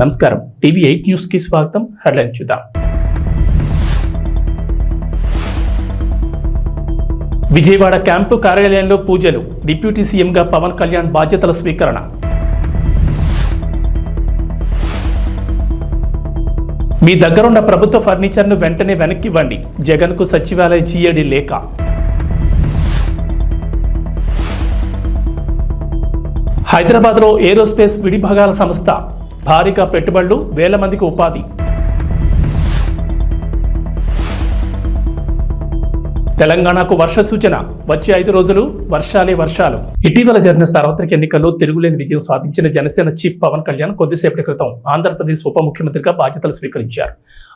నమస్కారం TV8 news కి స్వాగతం. హెడ్లైన్ చూద్దాం. విజయవాడ క్యాంపు కార్యాలయంలో పూజలు. డిప్యూటీ సీఎంగా పవన్ కళ్యాణ్ బాధ్యతల స్వీకరణ. మీ దగ్గరున్న ప్రభుత్వ ఫర్నిచర్ను వెంటనే వెనక్కివ్వండి. జగన్కు సచివాలయ జీఏడీ లేఖ. హైదరాబాద్లో ఏరోస్పేస్ విడిభాగాల సంస్థ. భారీగా పెట్టుబడులు, వేల మందికి ఉపాధి. తెలంగాణకు వర్ష సూచన. వచ్చే 5 రోజులు వర్షాలే వర్షాలు. ఇటీవల జరిగిన సార్వత్రిక ఎన్నికల్లో తిరుగులేని విజయం సాధించిన జనసేన చీఫ్ పవన్ కళ్యాణ్ కొద్దిసేపటి క్రితం ఆంధ్రప్రదేశ్ ఉప ముఖ్యమంత్రిగా బాధ్యతలు స్వీకరించారు.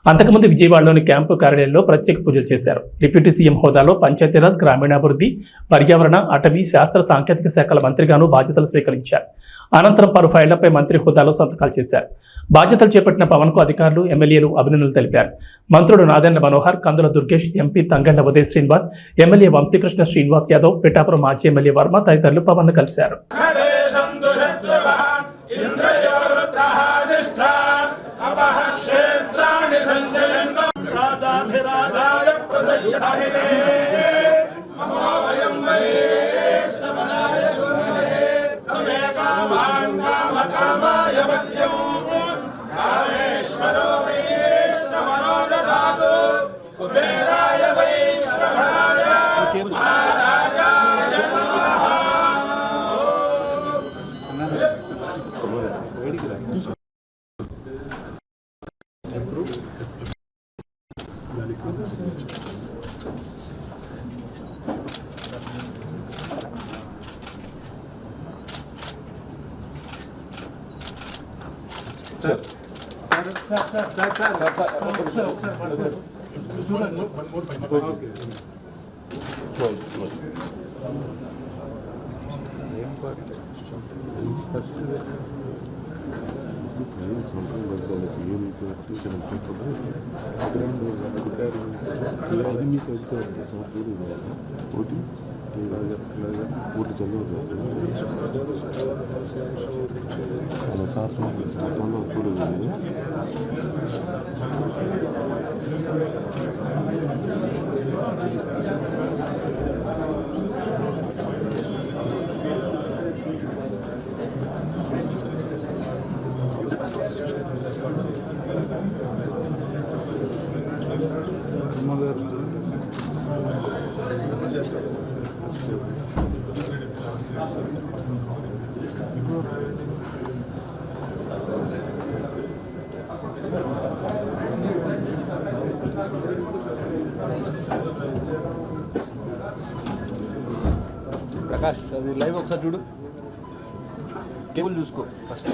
అంతకుముందు విజయవాడలోని క్యాంపు కార్యాలయంలో ప్రత్యేక పూజలు చేశారు. డిప్యూటీ సీఎం హోదాలో పంచాయతీరాజ్, గ్రామీణాభివృద్ధి, పర్యావరణ, అటవీ, శాస్త్ర సాంకేతిక శాఖల మంత్రిగాను బాధ్యతలు స్వీకరించారు. అనంతరం పలు ఫైళ్లపై మంత్రి హోదాలో సంతకాలు చేశారు. బాధ్యతలు చేపట్టిన పవన్ కు అధికారులు, ఎమ్మెల్యేలు అభినందనలు తెలిపారు. మంత్రులు నాదెండ్ల మనోహర్, కందుల దుర్గేష్, ఎంపీ తంగళ్ల ఉదయ్ శ్రీనివాస్, ఎమ్మెల్యే వంశీకృష్ణ శ్రీనివాస్ యాదవ్, పిఠాపురం మాజీ ఎమ్మెల్యే వర్మ తదితరులు పవన్ ను కలిశారు. ప్రకాష్, అది లైవ్ ఒకసారి చూడు. కేబుల్ చూసుకో ఫస్ట్.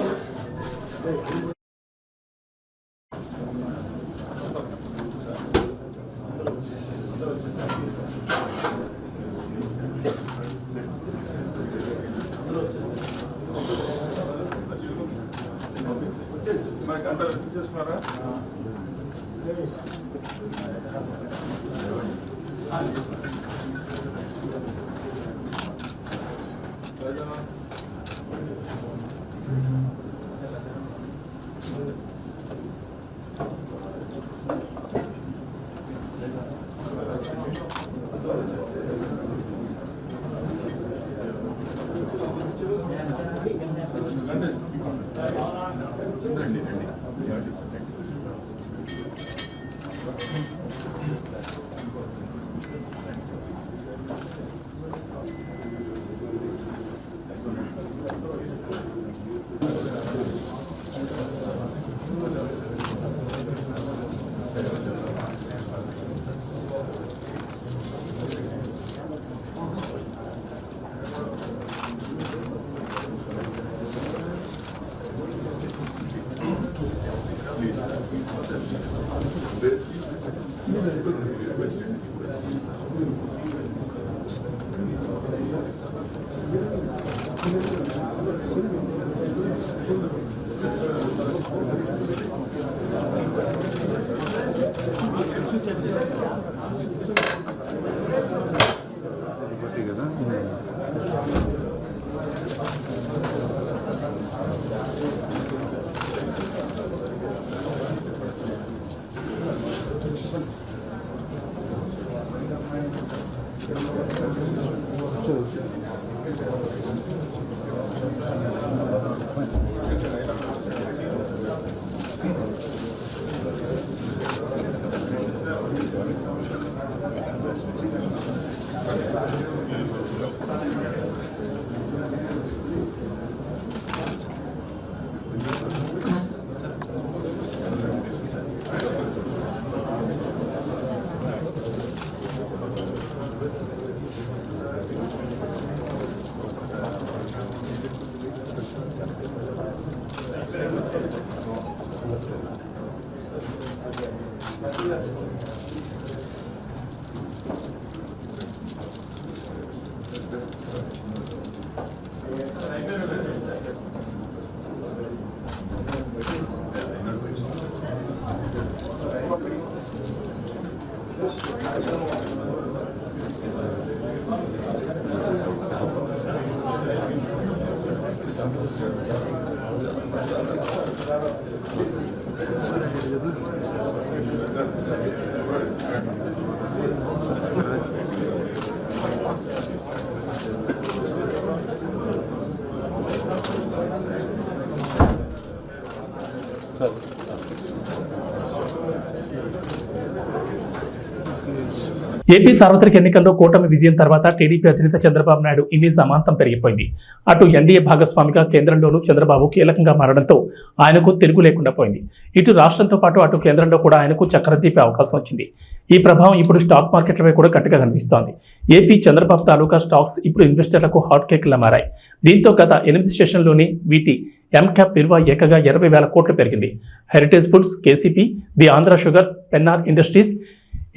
ఏపీ సార్వత్రిక ఎన్నికల్లో కూటమి విజయం తర్వాత టీడీపీ అధినేత చంద్రబాబు నాయుడు ఇమేజ్ అమాంతం పెరిగిపోయింది. అటు ఎన్డీఏ భాగస్వామిగా కేంద్రంలోనూ చంద్రబాబు కీలకంగా మారడంతో ఆయనకు తిరుగు లేకుండా పోయింది. ఇటు రాష్ట్రంతో పాటు అటు కేంద్రంలో కూడా ఆయనకు చక్రం తిప్పే అవకాశం వచ్చింది. ఈ ప్రభావం ఇప్పుడు స్టాక్ మార్కెట్లపై కూడా గట్టిగా కనిపిస్తోంది. ఏపీ చంద్రబాబు తాలూకా స్టాక్స్ ఇప్పుడు ఇన్వెస్టర్లకు హాట్ కేక్లా మారాయి. దీంతో గత 8 సెషన్లోనే వీటి ఎంక్యాప్ విలువ ఏకంగా 20,000 కోట్లు పెరిగింది. Heritage foods, KCP, the Andhra sugars, Pennar industries,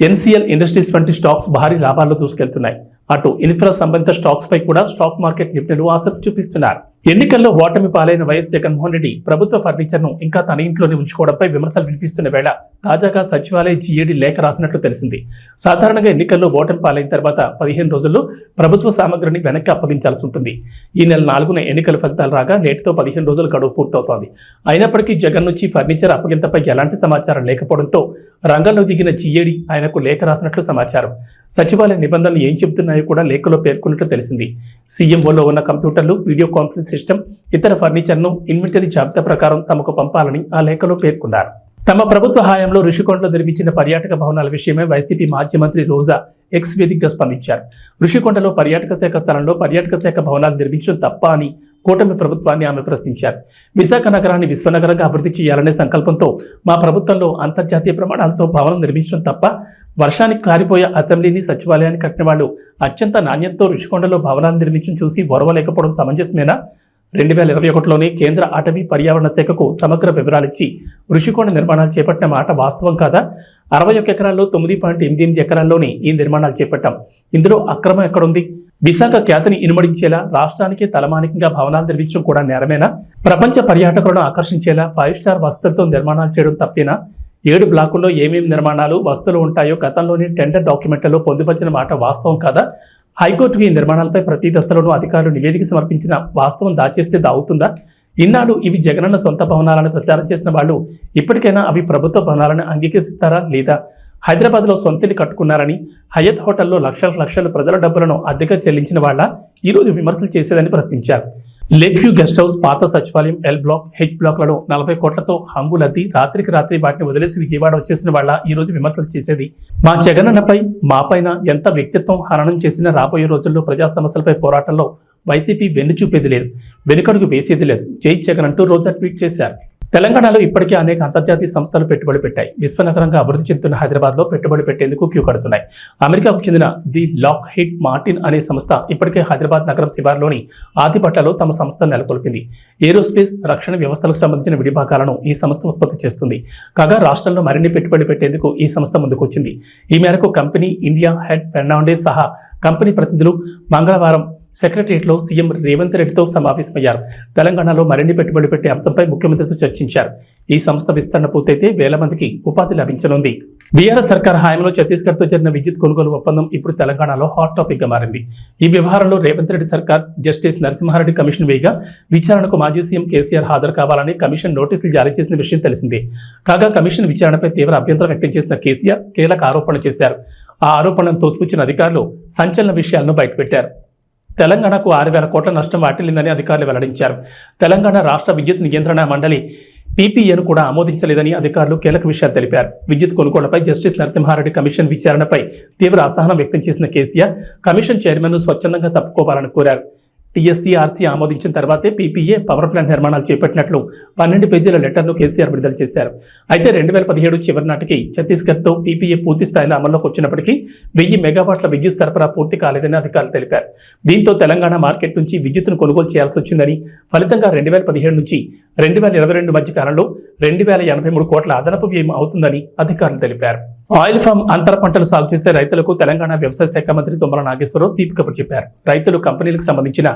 NCL industries వంటి స్టాక్స్ భారీ లాభాల్లో దూసుకెళ్తున్నాయి. అటు ఇన్ఫ్రా సంబంధిత స్టాక్స్ పై కూడా స్టాక్ మార్కెట్ నిపుణులు ఆసక్తి చూపిస్తున్నారు. ఎన్నికల్లో ఓటమి పాలైన వైఎస్ జగన్మోహన్ రెడ్డి ప్రభుత్వ ఫర్నిచర్ను ఇంకా తన ఇంట్లోనే ఉంచుకోవడంపై విమర్శలు వినిపిస్తున్న వేళ తాజాగా సచివాలయ జీఏడీ లేఖ రాసినట్లు తెలిసింది. సాధారణంగా ఎన్నికల్లో ఓటమి పాలైన తర్వాత 15 రోజుల్లో ప్రభుత్వ సామగ్రిని వెనక్కి అప్పగించాల్సి ఉంటుంది. ఈ నెల 4న ఎన్నికల ఫలితాలు రాగా నేటితో 15 రోజుల గడువు పూర్తవుతోంది. అయినప్పటికీ జగన్ నుంచి ఫర్నిచర్ అప్పగింతపై ఎలాంటి సమాచారం లేకపోవడంతో రంగంలో దిగిన జీఏడీ ఆయనకు లేఖ రాసినట్లు సమాచారం. సచివాలయ నిబంధనలు ఏం చెబుతున్నాయో కూడా లేఖలో పేర్కొన్నట్లు తెలిసింది. సీఎంఓలో ఉన్న కంప్యూటర్లు, వీడియో కాన్ఫరెన్స్ సిస్టమ్, ఇతర ఫర్నిచర్ను ఇన్వెంటరీ జాబితా ప్రకారం తమకు పంపాలని ఆ లేఖలో పేర్కొన్నారు. తమ ప్రభుత్వ హయాంలో ఋషికొండలో నిర్మించిన పర్యాటక భవనాల విషయమై వైసీపీ మాజీ మంత్రి రోజా ఎక్స్ వేదికగా స్పందించారు. ఋషికొండలో పర్యాటక శాఖ స్థలంలో పర్యాటక శాఖ భవనాలు నిర్మించడం తప్ప అని కూటమి ప్రభుత్వాన్ని ఆమె ప్రశ్నించారు. విశాఖ నగరాన్ని విశ్వనగరంగా అభివృద్ధి చేయాలనే సంకల్పంతో మా ప్రభుత్వంలో అంతర్జాతీయ ప్రమాణాలతో భవనం నిర్మించడం తప్ప వర్షానికి కారిపోయే అసెంబ్లీని, సచివాలయాన్ని కట్టిన వాళ్ళు అత్యంత నాణ్యతతో ఋషికొండలో భవనాలు నిర్మించడం చూసి ఓర్వలేకపోవడం సమంజసమేనా? 2021లోనే కేంద్ర అటవీ పర్యావరణ శాఖకు సమగ్ర వివరాలిచ్చి ఋషికొండ నిర్మాణాలు చేపట్టిన మాట వాస్తవం కాదా? 61 ఎకరాల్లో 9.88 ఎకరాల్లోనే ఈ నిర్మాణాలు చేపట్టాం. ఇందులో అక్రమం ఎక్కడుంది? విశాఖ ఖ్యాతిని ఇనుమడించేలా రాష్ట్రానికి తలమానికంగా భవనాలు నిర్మించడం కూడా నేరమేనా? ప్రపంచ పర్యాటకులను ఆకర్షించేలా 5 స్టార్ వసతులతో నిర్మాణాలు చేయడం తప్పేనా? 7 బ్లాకుల్లో ఏమేమి నిర్మాణాలు, వస్తువులు ఉంటాయో గతంలోని టెండర్ డాక్యుమెంట్లలో పొందుపరిచిన మాట వాస్తవం కాదా? హైకోర్టుకు ఈ నిర్మాణాలపై ప్రతి దశలోనూ అధికారులు నివేదిక సమర్పించిన వాస్తవం దాచేస్తే దావుతుందా? ఇన్నాళ్ళు ఇవి జగనన్న సొంత భవనాలను ప్రచారం చేసిన వాళ్ళు ఇప్పటికైనా అవి ప్రభుత్వ భవనాలను అంగీకరిస్తారా లేదా? హైదరాబాద్లో సొంతిల్లు కట్టుకున్నారని హయత్ హోటల్లో లక్షల ప్రజల డబ్బులను అద్దెగా చెల్లించిన వాళ్ళ ఈరోజు విమర్శలు చేసేదని ప్రశ్నించారు. లేక్ వ్యూ గెస్ట్ హౌస్, పాత సచివాలయం, ఎల్ బ్లాక్, హెచ్ బ్లాక్లను 40 కోట్లతో హంగులద్ది రాత్రికి రాత్రి వాటిని వదిలేసి విజయవాడ వచ్చేసిన వాళ్ళ ఈరోజు విమర్శలు చేసేది. మా జగనన్నపై, మాపైన ఎంత వ్యక్తిత్వం హననం చేసినా రాబోయే రోజుల్లో ప్రజా సమస్యలపై పోరాటంలో వైసీపీ వెన్ను చూపేది లేదు, వెనుకడుగు వేసేది లేదు. జై జగన్ అంటూ రోజా ట్వీట్ చేశారు. తెలంగాణలో ఇప్పటికే అనేక అంతర్జాతీయ సంస్థలు పెట్టుబడి పెట్టాయి. విశ్వనగరంగా అభివృద్ధి చెందుతున్న హైదరాబాద్లో పెట్టుబడి పెట్టేందుకు క్యూ కడుతున్నాయి. అమెరికాకు చెందిన ది లాక్ హీడ్ మార్టిన్ అనే సంస్థ ఇప్పటికే హైదరాబాద్ నగరం శివార్లోని ఆదిపట్లలో తమ సంస్థను నెలకొల్పింది. ఏరోస్పేస్, రక్షణ వ్యవస్థలకు సంబంధించిన విడిభాగాలను ఈ సంస్థ ఉత్పత్తి చేస్తుంది. కాగా రాష్ట్రంలో మరిన్ని పెట్టుబడి పెట్టేందుకు ఈ సంస్థ ముందుకొచ్చింది. ఈ మేరకు కంపెనీ ఇండియా హెడ్ ఫెర్నాండెస్ సహా కంపెనీ ప్రతినిధులు మంగళవారం సెక్రటరియట్లో సీఎం రేవంత్ రెడ్డితో సమావేశమయ్యారు. తెలంగాణలో మరిన్ని పెట్టుబడి పెట్టే అంశంపై ముఖ్యమంత్రితో చర్చించారు. ఈ సంస్థ విస్తరణ పూర్తయితే 1000 మందికి ఉపాధి లభించనుంది. బీఆర్ఎస్ సర్కార్ హయాంలో ఛత్తీస్గఢ్తో జరిగిన విద్యుత్ కొనుగోలు ఒప్పందం ఇప్పుడు తెలంగాణలో హాట్ టాపిక్ గా మారింది. ఈ వ్యవహారంలో రేవంత్ రెడ్డి సర్కార్ జస్టిస్ నరసింహారెడ్డి కమిషన్ వేయగా విచారణకు మాజీ సీఎం కేసీఆర్ హాజరు కావాలని కమిషన్ నోటీసులు జారీ చేసిన విషయం తెలిసిందే. కాగా కమిషన్ విచారణపై తీవ్ర అభ్యంతరం వ్యక్తం చేసిన కేసీఆర్ కీలక ఆరోపణలు చేశారు. ఆ ఆరోపణలను తోసిపుచ్చిన అధికారులు సంచలన విషయాలను బయటపెట్టారు. తెలంగాణకు 6,000 కోట్ల నష్టం వాటిల్లిందని అధికారులు వెల్లడించారు. తెలంగాణ రాష్ట్ర విద్యుత్ నియంత్రణ మండలి పీపీఏను కూడా ఆమోదించలేదని అధికారులు కీలక విషయాలు తెలిపారు. విద్యుత్ కొనుగోళ్లపై జస్టిస్ నరసింహారెడ్డి కమిషన్ విచారణపై తీవ్ర అసహనం వ్యక్తం చేసిన కేసీఆర్ కమిషన్ చైర్మన్ను స్వచ్ఛందంగా తప్పుకోవాలని కోరారు. టీఎస్సీఆర్సీ ఆమోదించిన తర్వాతే పీపీఏ పవర్ ప్లాంట్ నిర్మాణాలు చేపట్టినట్లు 12 పేజీల లెటర్ను కేసీఆర్ విడుదల చేశారు. అయితే 2017 చివరి నాటికి ఛత్తీస్గఢ్తో పీపీఏ పూర్తి స్థాయిలో అమల్లోకి వచ్చినప్పటికీ 1000 మెగావాట్ల విద్యుత్ సరఫరా పూర్తి కాలేదని అధికారులు తెలిపారు. దీంతో తెలంగాణ మార్కెట్ నుంచి విద్యుత్తును కొనుగోలు చేయాల్సి వచ్చిందని, ఫలితంగా 2017 నుంచి 2022 మధ్య కాలంలో 2083 కోట్ల అదనపు వ్యయం అవుతుందని అధికారులు తెలిపారు. ఆయిల్ ఫామ్ అంతర పంటలు సాగు చేసే రైతులకు తెలంగాణ వ్యవసాయ శాఖ మంత్రి తుమ్మల నాగేశ్వరరావు తీపి కబురు చెప్పారు. రైతులు కంపెనీలకు సంబంధించిన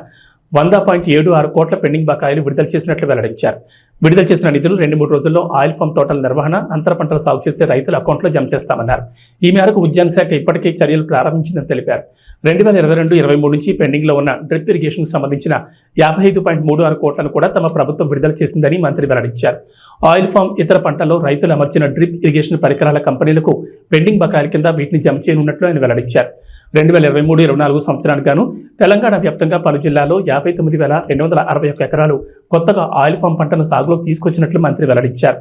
100.76 కోట్ల పెండింగ్ బకాయిలు విడుదల చేసినట్లు వెల్లడించారు. విడుదల చేసిన నిధులు 2-3 రోజుల్లో ఆయిల్ ఫామ్ తోటల నిర్వహణ, అంతర పంటలు సాగు చేసే రైతుల అకౌంట్లో జమ చేస్తామన్నారు. ఈ మేరకు ఉద్యాన శాఖ ఇప్పటికే చర్యలు ప్రారంభించిందని తెలిపారు. 2022-23 నుంచి పెండింగ్లో ఉన్న డ్రిప్ ఇరిగేషన్కు సంబంధించిన 55.36 కోట్లను కూడా తమ ప్రభుత్వం విడుదల చేసిందని మంత్రి వెల్లడించారు. ఆయిల్ ఫామ్ ఇతర పంటల్లో రైతులు అమర్చిన డ్రిప్ ఇరిగేషన్ పరికరాల కంపెనీలకు పెండింగ్ బకాయిల కింద వీటిని జమ చేయనున్నట్లు ఆయన వెల్లడించారు. 2023-24 సంవత్సరానికి గాను తెలంగాణ వ్యాప్తంగా పలు జిల్లాల్లో 59,261 ఎకరాలు కొత్తగా ఆయిల్ ఫామ్ పంటను సాగులోకి తీసుకొచ్చినట్లు మంత్రి వెల్లడించారు.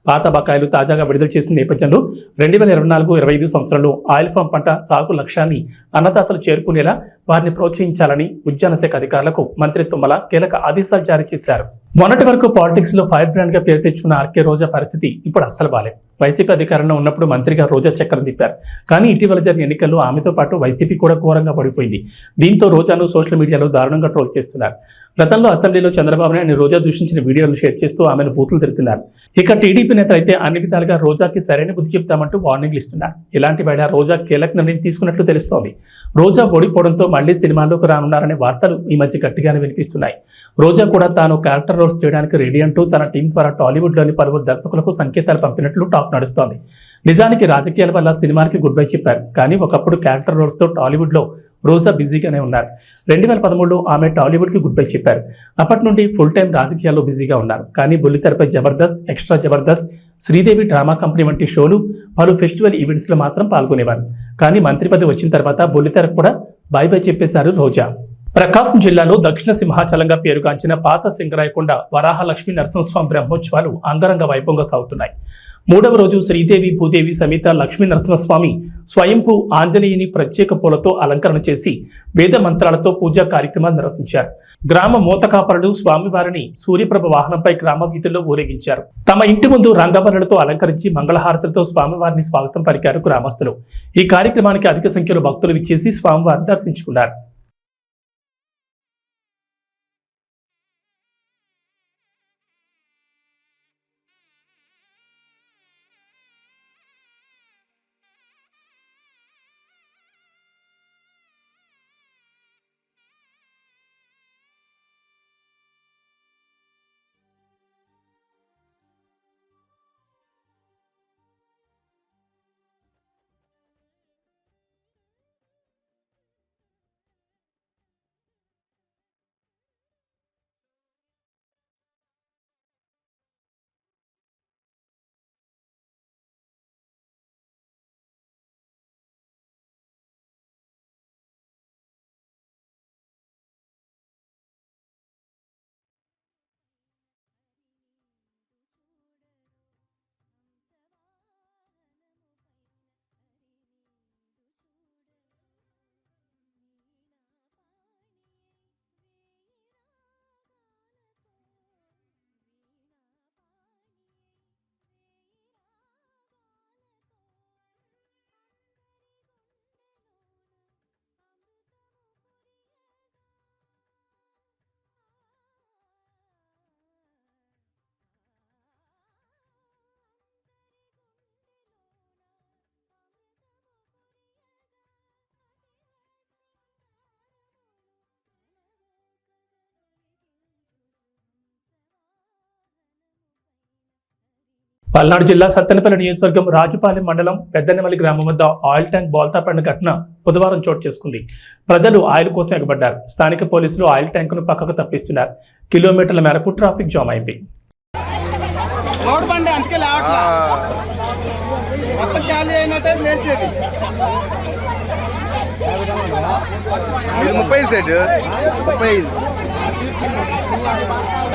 పాత బకాయిలు తాజాగా విడుదల చేసిన నేపథ్యంలో 2024-25 సంవత్సరంలో ఆయిల్ ఫామ్ పంట సాగు లక్ష్యాన్ని అన్నదాతలు చేరుకునేలా వారిని ప్రోత్సహించాలని ఉద్యాన శాఖ అధికారులకు మంత్రి తుమ్మల కీలక ఆదేశాలు జారీ చేశారు. మొన్నటి వరకు పాలిటిక్స్ లో ఫైర్ బ్రాండ్ గా పేరు తెచ్చుకున్న ఆర్కే రోజా పరిస్థితి ఇప్పుడు అస్సలు బాలేదు. వైసీపీ అధికారంలో ఉన్నప్పుడు మంత్రిగా రోజా చక్రం తిప్పారు. కానీ ఇటీవల జరిగిన ఎన్నికల్లో ఆమెతో పాటు వైసీపీ కూడా ఘోరంగా పడిపోయింది. దీంతో రోజాను సోషల్ మీడియాలో దారుణంగా ట్రోల్ చేస్తున్నారు. గతంలో అసెంబ్లీలో చంద్రబాబు నాయుడు రోజా దూషించిన వీడియోలు షేర్ చేస్తూ ఆమెను బూతులు తిడుతున్నారు. ఇక టీడీపీ నేత అయితే అన్ని విధాలుగా రోజాకి సరైన బుద్ధి చెప్తామంటూ వార్నింగ్లు ఇస్తున్నారు. ఇలాంటి వేళ రోజా కీలక నిర్ణయం తీసుకున్నట్లు తెలుస్తోంది. రోజా ఓడిపోవడంతో మళ్లీ సినిమాల్లోకి రానున్నారనే వార్తలు ఈ మధ్య గట్టిగానే వినిపిస్తున్నాయి. రోజా కూడా తాను క్యారెక్టర్ రోల్స్ చేయడానికి రెడీ అంటూ తన టీం ద్వారా టాలీవుడ్లోని పలువురు దర్శకులకు సంకేతాలు పంపినట్లు టాక్ నడుస్తోంది. నిజానికి రాజకీయాల వల్ల సినిమాకి గుడ్ బై చెప్పారు. కానీ ఒకప్పుడు క్యారెక్టర్ రోల్స్తో టాలీవుడ్లో రోజా బిజీగానే ఉన్నారు. 2013లో ఆమె టాలీవుడ్కి గుడ్ బై చెప్పారు. అప్పటి నుండి ఫుల్ టైం రాజకీయాల్లో బిజీగా ఉన్నారు. కానీ బుల్లితెరపై Jabardasth, extra Jabardasth, Sridevi drama company వంటి షోలు, పలు ఫెస్టివల్ ఈవెంట్స్లో మాత్రం పాల్గొనేవారు. కానీ మంత్రి పదవి వచ్చిన తర్వాత బుల్లితెరకు కూడా బై బై చెప్పేశారు రోజా. ప్రకాశం జిల్లాలో దక్షిణ సింహాచలంగా పేరుగాంచిన పాత సింగరాయకొండ వరాహ లక్ష్మీ నరసింహస్వామి బ్రహ్మోత్సవాలు అంగరంగ వైభవంగా సాగుతున్నాయి. 3వ రోజు శ్రీదేవి, భూదేవి సమేత లక్ష్మీ నరసింహస్వామి స్వయంభూ ఆంజనేయుని ప్రత్యేక పూలతో అలంకరణ చేసి వేద మంత్రాలతో పూజా కార్యక్రమాలు నిర్వహించారు. గ్రామ మోతకాపరులు స్వామివారిని సూర్యప్రభ వాహనంపై గ్రామ వీధుల్లో ఊరేగించారు. తమ ఇంటి ముందు రంగవల్లులతో అలంకరించి మంగళహారతులతో స్వామివారిని స్వాగతం పలికారు గ్రామస్తులు. ఈ కార్యక్రమానికి అధిక సంఖ్యలో భక్తులు విచ్చేసి స్వామివారిని దర్శించుకున్నారు. పల్నాడు జిల్లా సత్తెనపల్లి నియోజకవర్గం రాజుపాలెం మండలం పెద్దనెమలి గ్రామం వద్ద ఆయిల్ ట్యాంక్ బోల్తా పడిన ఘటన బుధవారం చోటు చేసుకుంది. ప్రజలు ఆయిల్ కోసం ఎగబడ్డారు. స్థానిక పోలీసులు ఆయిల్ ట్యాంకును పక్కకు తప్పిస్తున్నారు. కిలోమీటర్ల మేరకు ట్రాఫిక్ జామ్ అయింది.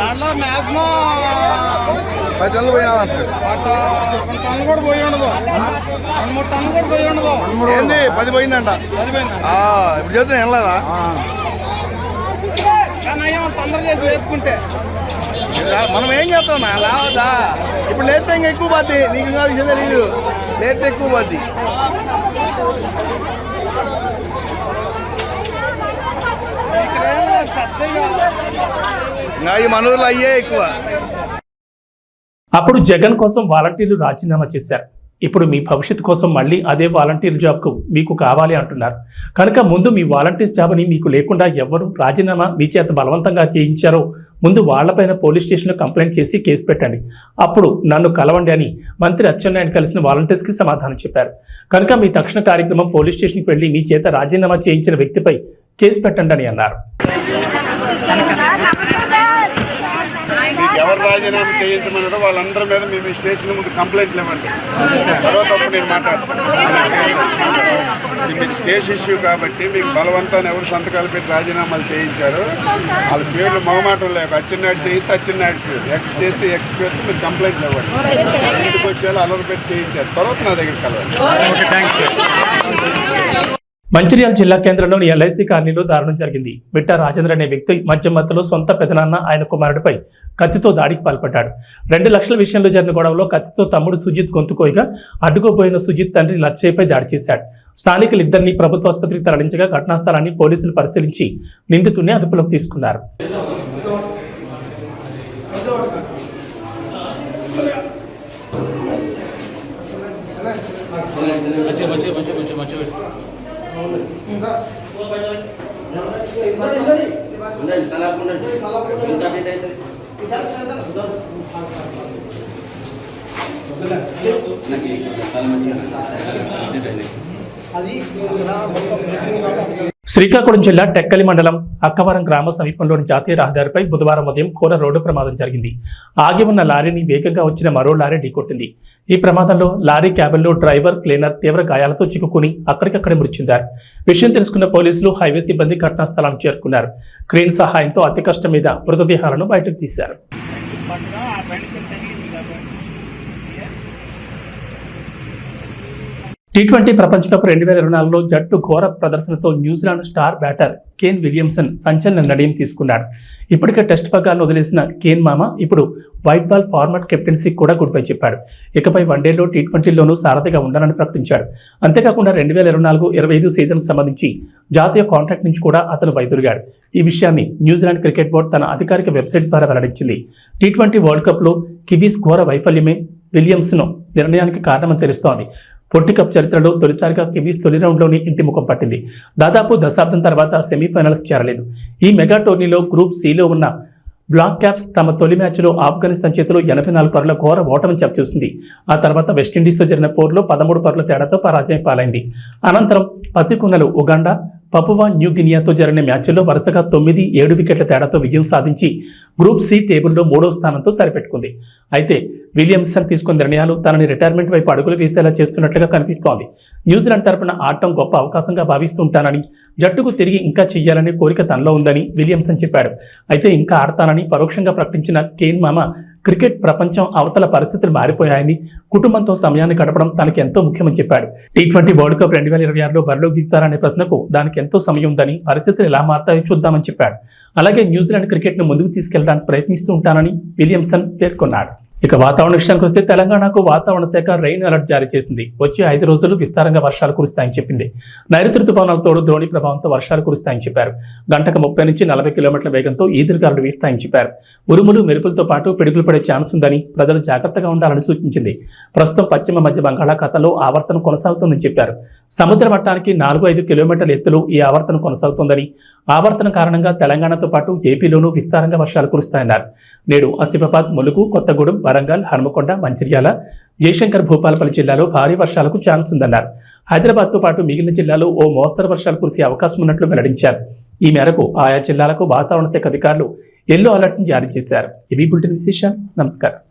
దాంట్లో మ్యాక్సిమం 10 టన్నులు పోయినా టన్ను కూడా పోయి ఉండదు, 2-3 టన్ను కూడా పోయి ఉండదు. ఏంది 10 పోయిందంట. ఇప్పుడు చెప్తే వెళ్ళదా తొందర చేసి లేపుకుంటే మనం ఏం చేస్తాం లావదా. ఇప్పుడు లేతే ఇంకా ఎక్కువ పోద్ది. నీకు ఇంకా విషయం తెలియదు, లేతే ఎక్కువ పోద్ది. ఈ మనూర్లో అయ్యే ఎక్కువ. అప్పుడు జగన్ కోసం వాలంటీర్లు రాజీనామా చేశారు. ఇప్పుడు మీ భవిష్యత్తు కోసం మళ్ళీ అదే వాలంటీర్ జాబ్కు మీకు కావాలి అంటున్నారు. కనుక ముందు మీ వాలంటీర్స్ జాబ్ని మీకు లేకుండా ఎవరు రాజీనామా మీ చేత బలవంతంగా చేయించారో ముందు వాళ్లపైన పోలీస్ స్టేషన్లో కంప్లైంట్ చేసి కేసు పెట్టండి, అప్పుడు నన్ను కలవండి అని మంత్రి అచ్చెన్నాయుడు కలిసిన వాలంటీర్స్కి సమాధానం చెప్పారు. కనుక మీ తక్షణ కార్యక్రమం పోలీస్ స్టేషన్కి వెళ్లి మీ చేత రాజీనామా చేయించిన వ్యక్తిపై కేసు పెట్టండి అని అన్నారు. ఎవరు రాజీనామా చేయించమన్నారో వాళ్ళందరి మీద మేము ఈ స్టేషన్ ముందు కంప్లైంట్లు ఇవ్వండి. తర్వాత అప్పుడు నేను మాట్లాడతాను. మీకు స్టేషన్ ఇష్యూ కాబట్టి మీకు బలవంతాన్ని ఎవరు సంతకాలు పెట్టి రాజీనామాలు చేయించారు వాళ్ళ పేర్లు మొహమాటం లేక అచ్చెన్నాయుడు చేయిస్తే అచ్చెన్నాయుడు పేరు, ఎక్స్ చేసి ఎక్స్ పేరుతో మీరు కంప్లైంట్లు ఇవ్వండి. ఇంటికి వచ్చేలా అలర్ పెట్టి చేయించారు. తర్వాత నా దగ్గర కలవండి. మంచిర్యాల జిల్లా కేంద్రంలోని ఎల్ఐసి కాలనీలో దారుణం జరిగింది. బిట్టా రాజేంద్ర అనే వ్యక్తి మద్యం మత్తులో సొంత పెదనాన్న ఆయన కుమారుడిపై కత్తితో దాడికి పాల్పడ్డాడు. 2 లక్షల విషయంలో జరిగిన గొడవలో కత్తితో తమ్ముడు సుజిత్ గొంతుకోయగా అడ్డుకోబోయిన సుజిత్ తండ్రి లచ్చయ్యపై దాడి చేశాడు. స్థానికులు ఇద్దరిని ప్రభుత్వ ఆసుపత్రికి తరలించగా ఘటనా స్థలాన్ని పోలీసులు పరిశీలించి నిందితుడిని అదుపులోకి తీసుకున్నారు. శ్రీకాకుళం జిల్లా టెక్కలి మండలం అక్కవరం గ్రామ సమీపంలోని జాతీయ రహదారిపై బుధవారం ఉదయం ఘోర రోడ్డు ప్రమాదం జరిగింది. ఆగి ఉన్న లారీని వేగంగా వచ్చిన మరో లారీ ఢీకొట్టింది. ఈ ప్రమాదంలో లారీ క్యాబిన్లో డ్రైవర్, క్లీనర్ తీవ్ర గాయాలతో చిక్కుకుని అక్కడికక్కడే మృతి చెందారు. విషయం తెలుసుకున్న పోలీసులు, హైవే సిబ్బంది ఘటనా స్థలానికి చేరుకున్నారు. క్రేన్ సహాయంతో అతి కష్టం మీద మృతదేహాలను బయటకు తీశారు. T20 ప్రపంచ కప్ 2024లో జట్టు ఘోర ప్రదర్శనతో New Zealand star batter Kane Williamson సంచలన నిర్ణయం తీసుకున్నాడు. ఇప్పటికే టెస్ట్ పగ్గాలను వదిలేసిన కేన్ మామ ఇప్పుడు వైట్ బాల్ ఫార్మాట్ కెప్టెన్సీకి కూడా గుడ్ బై చెప్పాడు. ఇకపై వన్డేలో T20లోనూ సారథిగా ఉండాలని ప్రకటించాడు. అంతేకాకుండా 2024-25 సీజన్కు సంబంధించి జాతీయ కాంట్రాక్ట్ నుంచి కూడా అతను వైదొలిగాడు. ఈ విషయాన్ని న్యూజిలాండ్ క్రికెట్ బోర్డు తన అధికారిక వెబ్సైట్ ద్వారా వెల్లడించింది. T20 వరల్డ్ కప్లో కివీస్ ఘోర వైఫల్యమే విలియమ్సన్ నిర్ణయానికి కారణమని తెలుస్తోంది. పొట్టి కప్ చరిత్రలో తొలిసారిగా కివీస్ తొలి రౌండ్లోని ఇంటి ముఖం పట్టింది. దాదాపు దశాబ్దం తర్వాత సెమీఫైనల్స్ చేరలేదు. ఈ మెగా టోర్నీలో గ్రూప్ సిలో ఉన్న బ్లాక్ క్యాప్స్ తమ తొలి మ్యాచ్లో ఆఫ్ఘనిస్తాన్ చేతిలో 84 పరుల ఘోర ఓటమి చవిచూసింది. ఆ తర్వాత వెస్టిండీస్తో జరిగిన పోరులో 13 పరుల తేడాతో పరాజయం పాలైంది. అనంతరం పసికున్నలు ఉగాండా, పపువా న్యూ గినియాతో జరిగిన మ్యాచ్ల్లో వరుసగా 9-7 వికెట్ల తేడాతో విజయం సాధించి గ్రూప్ సి టేబుల్లో 3వ స్థానంతో సరిపెట్టుకుంది. అయితే విలియమ్సన్ తీసుకున్న నిర్ణయాలు తనని రిటైర్మెంట్ వైపు అడుగులు వేసేలా చేస్తున్నట్లుగా కనిపిస్తోంది. న్యూజిలాండ్ తరపున ఆడటం గొప్ప అవకాశంగా భావిస్తూ ఉంటానని, జట్టుకు తిరిగి ఇంకా చెయ్యాలనే కోరిక తనలో ఉందని విలియమ్సన్ చెప్పాడు. అయితే ఇంకా ఆడతానని పరోక్షంగా ప్రకటించిన కేన్ మామ క్రికెట్ ప్రపంచం అవతల పరిస్థితులు మారిపోయాయని, కుటుంబంతో సమయాన్ని గడపడం తనకి ఎంతో ముఖ్యమని చెప్పాడు. T20 వరల్డ్ కప్ 2026లో బరిలోకి దిగుతారనే ప్రశ్నకు దానికి ఎంతో సమయం ఉందని, పరిస్థితులు ఎలా మారుతాయో చూద్దామని చెప్పాడు. అలాగే న్యూజిలాండ్ క్రికెట్ను ముందుకు తీసుకెళ్లడానికి ప్రయత్నిస్తూ ఉంటానని విలియమ్సన్ పేర్కొన్నాడు. ఇక వాతావరణ విషయానికి వస్తే తెలంగాణకు వాతావరణ శాఖ రెయిన్ అలర్ట్ జారీ చేసింది. వచ్చే 5 రోజులు విస్తారంగా వర్షాలు కురుస్తాయని చెప్పింది. నైరుతి రుతుపవనాలతో ద్రోణి ప్రభావంతో వర్షాలు కురుస్తాయని చెప్పారు. గంటకు 30 నుంచి 40 కిలోమీటర్ల వేగంతో ఈదురుగాలులు వీస్తాయని చెప్పారు. ఉరుములు, మెరుపులతో పాటు పిడుగులు పడే ఛాన్స్ ఉందని, ప్రజలు జాగ్రత్తగా ఉండాలని సూచించింది. ప్రస్తుతం పశ్చిమ మధ్య బంగాళాఖాతంలో ఆవర్తనం కొనసాగుతుందని చెప్పారు. సముద్ర మట్టానికి 4-5 కిలోమీటర్ల ఎత్తులో ఈ ఆవర్తనం కొనసాగుతోందని, ఆవర్తనం కారణంగా తెలంగాణతో పాటు ఏపీలోనూ విస్తారంగా వర్షాలు కురుస్తాయన్నారు. నేడు ఆసిఫాబాద్, ములుగు, కొత్తగూడెం, వరంగల్, హన్మకొండ, మంచిర్యాల, జయశంకర్, భూపాలపల్లి జిల్లాలో భారీ వర్షాలకు ఛాన్స్ ఉందన్నారు. హైదరాబాద్తో పాటు మిగిలిన జిల్లాలో ఓ మోస్తరు వర్షాలు కురిసే అవకాశం ఉన్నట్లు వెల్లడించారు. ఈ మేరకు ఆయా జిల్లాలకు వాతావరణ శాఖ అధికారులు ఎల్లో అలర్ట్ను జారీ చేశారు. ఇవి బులెటిన్ విశేషాలు. నమస్కారం.